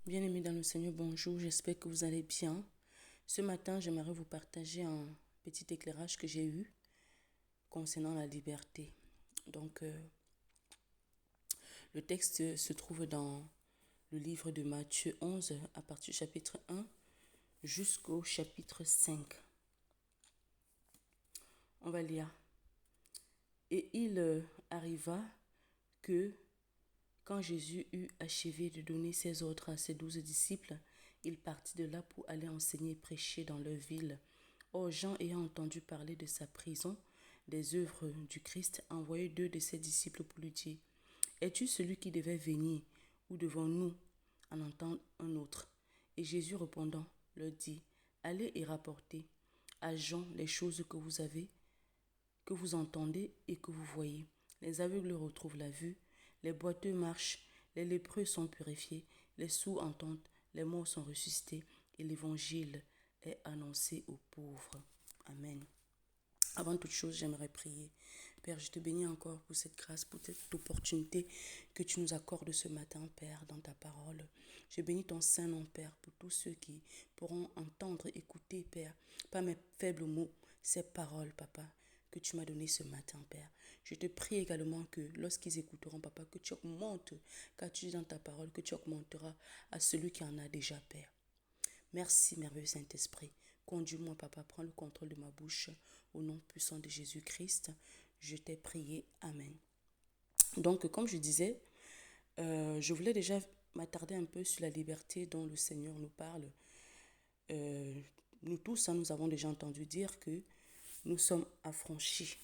Bien-aimés dans le Seigneur, bonjour, j'espère que vous allez bien. Ce matin, j'aimerais vous partager un petit éclairage que j'ai eu concernant la liberté. Donc, le texte se trouve dans le livre de Matthieu 11, à partir du chapitre 1 jusqu'au chapitre 5. On va lire. Et il arriva que, quand Jésus eut achevé de donner ses ordres à ses 12 disciples, il partit de là pour aller enseigner et prêcher dans leur ville. Or, Jean, ayant entendu parler de sa prison, des œuvres du Christ, envoyait 2 de ses disciples pour lui dire: Es-tu celui qui devait venir, ou devons-nous en entendre un autre? Et Jésus répondant leur dit: Allez et rapportez à Jean les choses que vous entendez et que vous voyez. Les aveugles retrouvent la vue, les boiteux marchent, les lépreux sont purifiés, les sourds entendent, les morts sont ressuscités, et l'évangile est annoncé aux pauvres. Amen. Avant toute chose, j'aimerais prier. Père, je te bénis encore pour cette grâce, pour cette opportunité que tu nous accordes ce matin, Père, dans ta parole. Je bénis ton Saint nom, Père, pour tous ceux qui pourront entendre, écouter, Père, pas mes faibles mots, ces paroles, Papa, que tu m'as données ce matin, Père. Je te prie également que lorsqu'ils écouteront, Papa, que tu augmentes, car tu dis dans ta parole que tu augmenteras à celui qui en a déjà, Père. Merci, merveilleux Saint-Esprit. Conduis-moi, Papa, prends le contrôle de ma bouche. Au nom puissant de Jésus-Christ, je t'ai prié. Amen. Donc, comme je disais, je voulais déjà m'attarder un peu sur la liberté dont le Seigneur nous parle. Nous tous, nous avons déjà entendu dire que nous sommes affranchis.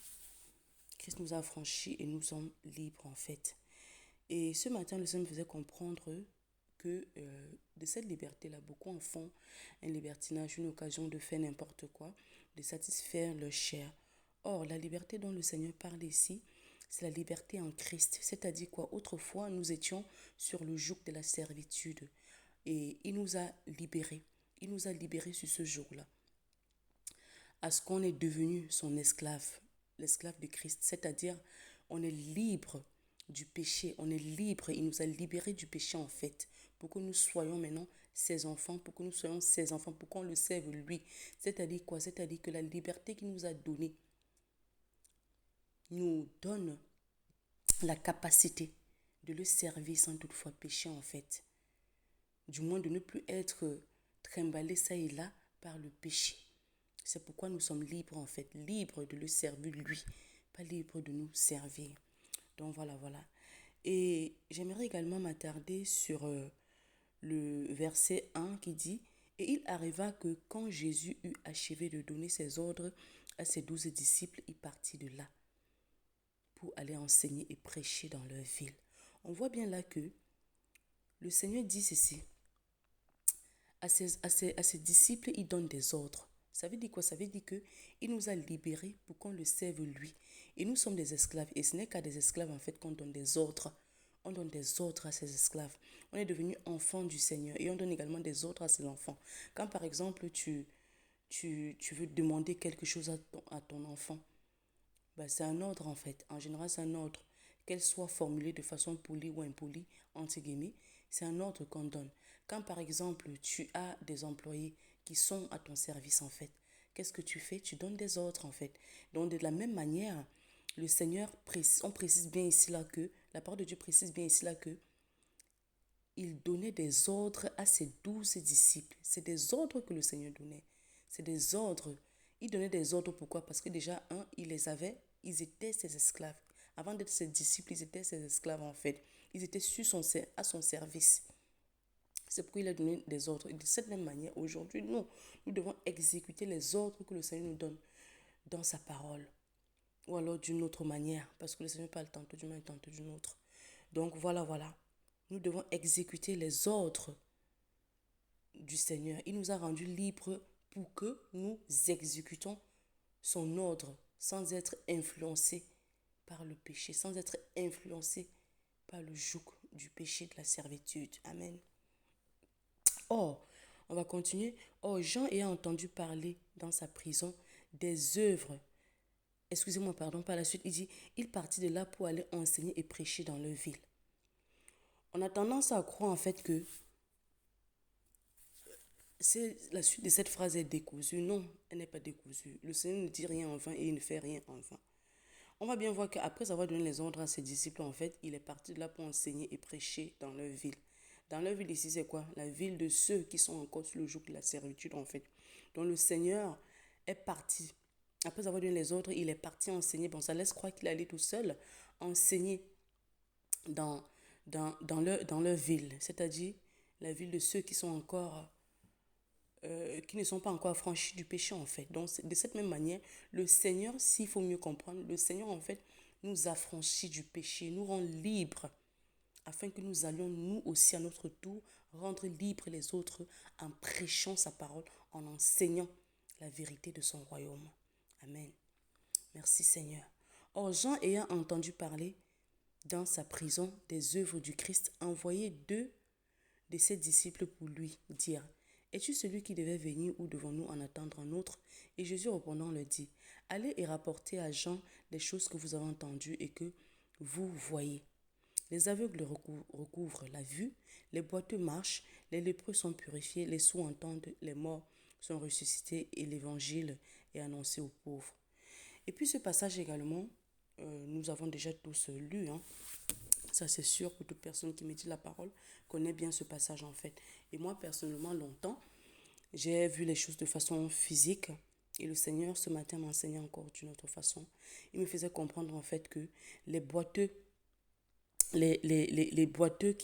Christ nous a affranchis et nous sommes libres, en fait. Et ce matin, le Seigneur me faisait comprendre que de cette liberté-là, beaucoup en font un libertinage, une occasion de faire n'importe quoi, de satisfaire leur chair. Or, la liberté dont le Seigneur parle ici, c'est la liberté en Christ. C'est-à-dire quoi? Autrefois, nous étions sur le joug de la servitude. Et il nous a libérés. Il nous a libérés sur ce joug-là. À ce qu'on est devenu son esclave, l'esclave de Christ. C'est-à-dire, on est libre du péché, on est libre, il nous a libérés du péché en fait, pour que nous soyons maintenant ses enfants, pour que nous soyons ses enfants, pour qu'on le serve lui. C'est-à-dire quoi? C'est-à-dire que la liberté qu'il nous a donnée nous donne la capacité de le servir sans toutefois pécher en fait. Du moins de ne plus être trimballé ça et là par le péché. C'est pourquoi nous sommes libres en fait, libres de le servir lui, pas libres de nous servir. Donc voilà. Et j'aimerais également m'attarder sur le verset 1 qui dit: Et il arriva que quand Jésus eut achevé de donner ses ordres à ses 12 disciples, il partit de là pour aller enseigner et prêcher dans leur ville. On voit bien là que le Seigneur dit ceci: à ses disciples, il donne des ordres. Ça veut dire quoi? Ça veut dire qu'il nous a libérés pour qu'on le serve lui. Et nous sommes des esclaves. Et ce n'est qu'à des esclaves, en fait, qu'on donne des ordres. On donne des ordres à ces esclaves. On est devenu enfant du Seigneur. Et on donne également des ordres à ses enfants. Quand, par exemple, tu veux demander quelque chose à ton enfant, ben, c'est un ordre, en fait. En général, c'est un ordre. Qu'elle soit formulée de façon polie ou impolie, entre guillemets, c'est un ordre qu'on donne. Quand, par exemple, tu as des employés qui sont à ton service, en fait, qu'est-ce que tu fais? Tu donnes des ordres, en fait. Donc, de la même manière, le Seigneur, on précise bien ici là que, la parole de Dieu précise bien ici là que, il donnait des ordres à ses 12 disciples. C'est des ordres que le Seigneur donnait. C'est des ordres. Il donnait des ordres, pourquoi? Parce que déjà, il les avait, ils étaient ses esclaves. Avant d'être ses disciples, ils étaient ses esclaves en fait. Ils étaient à son service. C'est pourquoi il a donné des ordres. Et de cette même manière, aujourd'hui, nous devons exécuter les ordres que le Seigneur nous donne dans sa parole. Ou alors d'une autre manière, parce que le Seigneur parle tantôt d'une manière, tantôt d'une autre. Donc voilà. Nous devons exécuter les ordres du Seigneur. Il nous a rendus libres pour que nous exécutons son ordre sans être influencés par le péché, sans être influencés par le joug du péché de la servitude. Amen. Or, on va continuer. Or, Jean ayant entendu parler dans sa prison des œuvres, excusez-moi, pardon, par la suite, il dit, il partit de là pour aller enseigner et prêcher dans leur ville. On a tendance à croire en fait que La suite de cette phrase est décousue. Non, elle n'est pas décousue. Le Seigneur ne dit rien en vain et il ne fait rien en vain. On va bien voir qu'après avoir donné les ordres à ses disciples, en fait, il est parti de là pour enseigner et prêcher dans leur ville. Dans leur ville ici, c'est quoi? La ville de ceux qui sont encore sous le joug de la servitude, en fait. Donc le Seigneur est parti. Après avoir donné les ordres, il est parti enseigner. Bon, ça laisse croire qu'il allait tout seul enseigner dans, dans leur ville, c'est-à-dire la ville de ceux qui sont encore qui ne sont pas encore affranchis du péché en fait. Donc de cette même manière, le Seigneur, s'il faut mieux comprendre, le Seigneur en fait nous affranchit du péché, nous rend libres afin que nous allions nous aussi à notre tour rendre libres les autres en prêchant sa parole, en enseignant la vérité de son royaume. Amen. Merci Seigneur. Or Jean ayant entendu parler dans sa prison des œuvres du Christ, envoyait deux de ses disciples pour lui dire: es-tu celui qui devait venir ou devons-nous en attendre un autre? Et Jésus répondant leur dit: allez et rapportez à Jean les choses que vous avez entendues et que vous voyez. Les aveugles recouvrent la vue, les boiteux marchent, les lépreux sont purifiés, les sourds entendent, les morts sont ressuscités et l'évangile est annoncé aux pauvres. Et puis ce passage également, nous avons déjà tous lu, hein. Ça c'est sûr que toute personne qui médite la parole connaît bien ce passage en fait. Et moi personnellement, longtemps, j'ai vu les choses de façon physique. Et le Seigneur ce matin m'enseignait encore d'une autre façon. Il me faisait comprendre en fait que les boiteux, les boiteux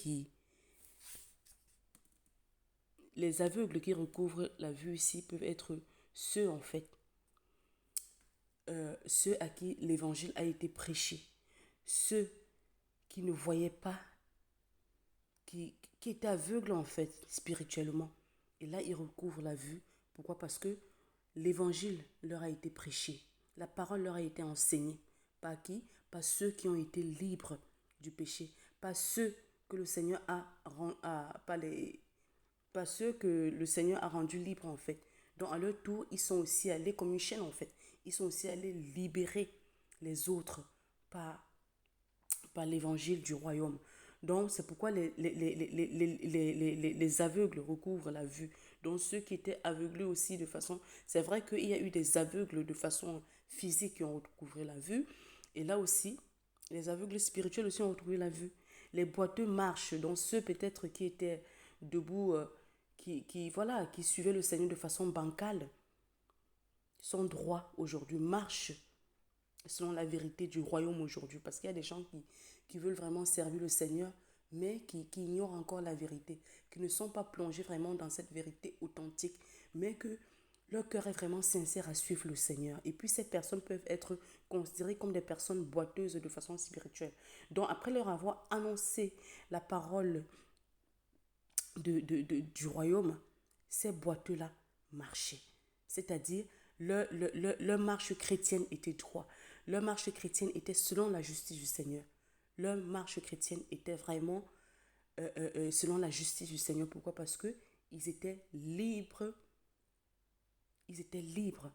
les aveugles qui recouvrent la vue ici peuvent être ceux en fait, ceux à qui l'évangile a été prêché, ceux qui ne voyaient pas, qui étaient aveugles en fait spirituellement. Et là, ils recouvrent la vue. Pourquoi? Parce que l'évangile leur a été prêché. La parole leur a été enseignée. Par qui? Par ceux qui ont été libres du péché. Pas ceux que le Seigneur pas ceux que le Seigneur a rendus libres en fait. Donc à leur tour, ils sont aussi allés comme une chaîne en fait. Ils sont aussi allés libérer les autres par l'évangile du royaume. Donc, c'est pourquoi les aveugles recouvrent la vue. Donc, ceux qui étaient aveuglés aussi de façon... C'est vrai qu'il y a eu des aveugles de façon physique qui ont recouvré la vue. Et là aussi, les aveugles spirituels aussi ont retrouvé la vue. Les boiteux marchent. Donc, ceux peut-être qui étaient debout, voilà, qui suivaient le Seigneur de façon bancale, sont droits aujourd'hui, marchent selon la vérité du royaume aujourd'hui. Parce qu'il y a des gens qui veulent vraiment servir le Seigneur, mais qui ignorent encore la vérité, qui ne sont pas plongés vraiment dans cette vérité authentique, mais que leur cœur est vraiment sincère à suivre le Seigneur. Et puis ces personnes peuvent être considérées comme des personnes boiteuses de façon spirituelle. Donc après leur avoir annoncé la parole du royaume, ces boiteux-là marchaient. C'est-à-dire, leur marche chrétienne était droite. Leur marche chrétienne était selon la justice du Seigneur. Leur marche chrétienne était vraiment selon la justice du Seigneur. Pourquoi? Parce que ils étaient libres. Ils étaient libres.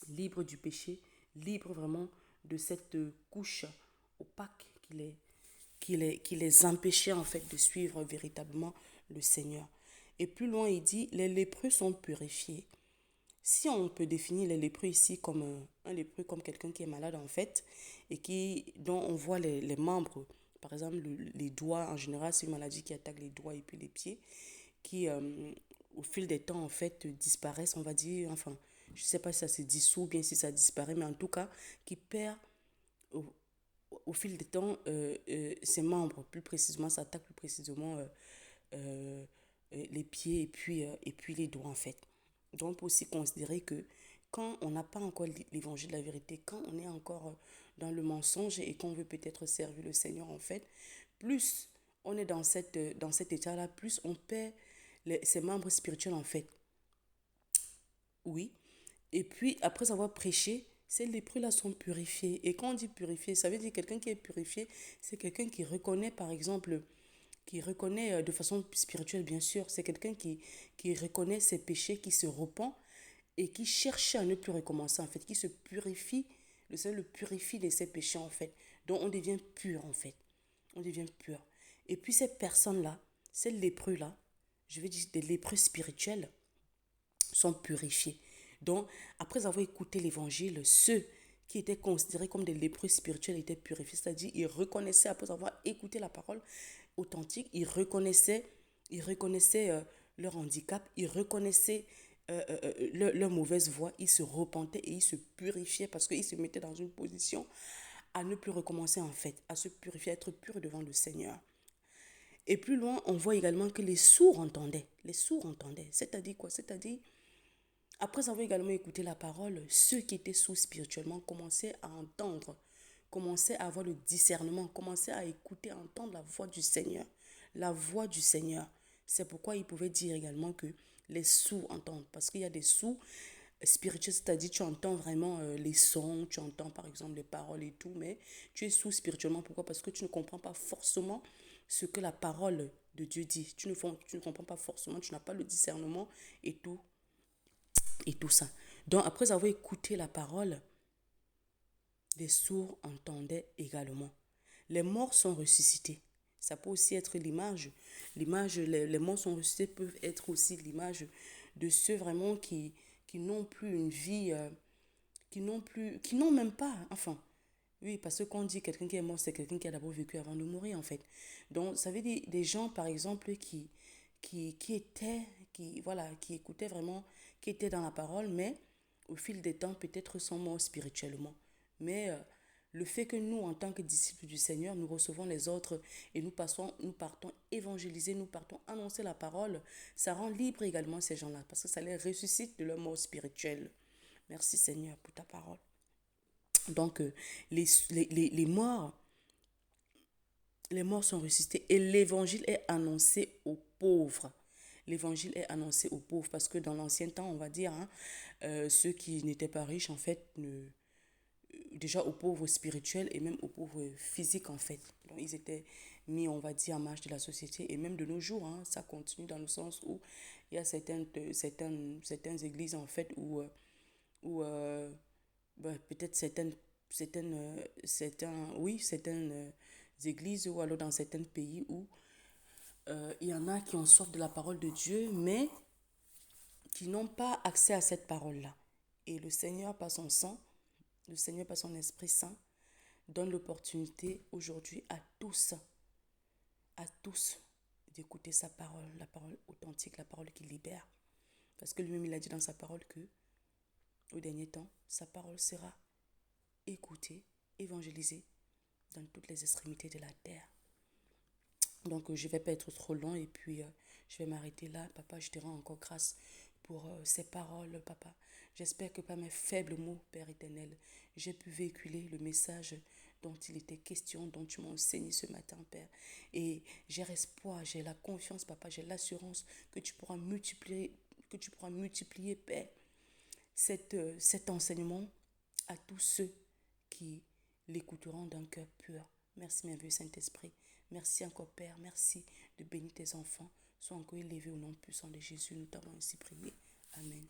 Libres du péché. Libres vraiment de cette couche opaque qui les empêchait en fait de suivre véritablement le Seigneur. Et plus loin, il dit, les lépreux sont purifiés. Si on peut définir les lépreux ici comme un lépreux, comme quelqu'un qui est malade en fait, et dont on voit les membres, par exemple les doigts, en général c'est une maladie qui attaque les doigts et puis les pieds, qui au fil des temps en fait disparaissent, on va dire, enfin, je ne sais pas si ça se dissout ou bien si ça disparaît, mais en tout cas, qui perd au fil des temps ses membres, plus précisément, ça attaque plus précisément euh, les pieds et puis les doigts en fait. Donc on peut aussi considérer que quand on n'a pas encore l'évangile de la vérité, quand on est encore dans le mensonge et qu'on veut peut-être servir le Seigneur en fait, plus on est dans cet état-là, plus on perd ses membres spirituels en fait. Oui. Et puis, après avoir prêché, ces lépreux-là sont purifiés. Et quand on dit purifié, ça veut dire quelqu'un qui est purifié, c'est quelqu'un qui reconnaît, par exemple, qui reconnaît de façon spirituelle, bien sûr, c'est quelqu'un qui reconnaît ses péchés, qui se repent et qui cherche à ne plus recommencer, en fait, qui se purifie. Le Seigneur le purifie de ses péchés, en fait. Donc, on devient pur, en fait. On devient pur. Et puis, ces personnes-là, ces lépreux-là, je vais dire, des lépreux spirituels sont purifiés. Donc, après avoir écouté l'évangile, ceux qui étaient considérés comme des lépreux spirituels étaient purifiés. C'est-à-dire, ils reconnaissaient, après avoir écouté la parole authentique, ils reconnaissaient leur handicap, ils reconnaissaient leur mauvaise voie, ils se repentaient et ils se purifiaient parce qu'ils se mettaient dans une position à ne plus recommencer en fait, à se purifier, à être pur devant le Seigneur. Et plus loin, on voit également que les sourds entendaient. Les sourds entendaient. C'est-à-dire quoi? C'est-à-dire, après avoir également écouté la parole, ceux qui étaient sourds spirituellement commençaient à entendre, commençaient à avoir le discernement, commençaient à écouter, à entendre la voix du Seigneur. La voix du Seigneur. C'est pourquoi ils pouvaient dire également que les sourds entendent. Parce qu'il y a des sourds spirituels, c'est-à-dire tu entends vraiment les sons, tu entends par exemple les paroles et tout, mais tu es sourd spirituellement. Pourquoi? Parce que tu ne comprends pas forcément ce que la parole de Dieu dit. Tu ne comprends pas forcément, tu n'as pas le discernement et tout ça. Donc après avoir écouté la parole, les sourds entendaient également. Les morts sont ressuscités. Ça peut aussi être l'image. Les morts sont ressuscités peuvent être aussi l'image de ceux vraiment qui n'ont plus une vie, qui n'ont même pas, enfin, oui, parce que quand on dit quelqu'un qui est mort, c'est quelqu'un qui a d'abord vécu avant de mourir, en fait. Donc, ça veut dire des gens, par exemple, qui écoutaient vraiment, qui étaient dans la parole, mais au fil des temps, peut-être sont morts spirituellement. Mais le fait que nous, en tant que disciples du Seigneur, nous recevons les autres et nous partons évangéliser, nous partons annoncer la parole, ça rend libre également ces gens-là, parce que ça les ressuscite de leur mort spirituelle. Merci Seigneur pour ta parole. Donc, les morts sont ressuscités et l'évangile est annoncé aux pauvres. L'évangile est annoncé aux pauvres parce que dans l'ancien temps, on va dire, hein, ceux qui n'étaient pas riches, en fait, déjà aux pauvres spirituels et même aux pauvres physiques, en fait. Donc, ils étaient mis, on va dire, en marge de la société. Et même de nos jours, hein, ça continue dans le sens où il y a certaines églises, en fait, où peut-être certaines églises ou alors dans certains pays où il y en a qui ont soif de la parole de Dieu, mais qui n'ont pas accès à cette parole-là. Et le Seigneur, par son sang, le Seigneur, par son Esprit Saint, donne l'opportunité aujourd'hui à tous, d'écouter sa parole, la parole authentique, la parole qui libère. Parce que lui-même, il a dit dans sa parole que, au dernier temps, sa parole sera écoutée, évangélisée dans toutes les extrémités de la terre. Donc, je ne vais pas être trop long et puis je vais m'arrêter là. Papa, je te rends encore grâce pour ces paroles, papa. J'espère que par mes faibles mots, Père éternel, j'ai pu véhiculer le message dont il était question, dont tu m'as enseigné ce matin, Père. Et j'ai espoir, j'ai la confiance, papa, j'ai l'assurance que tu pourras multiplier, Père, cet enseignement à tous ceux qui l'écouteront d'un cœur pur. Merci, merveilleux Saint-Esprit. Merci encore, Père. Merci de bénir tes enfants. Sois encore élevé au nom puissant de Jésus. Nous t'avons ainsi prié. Amen.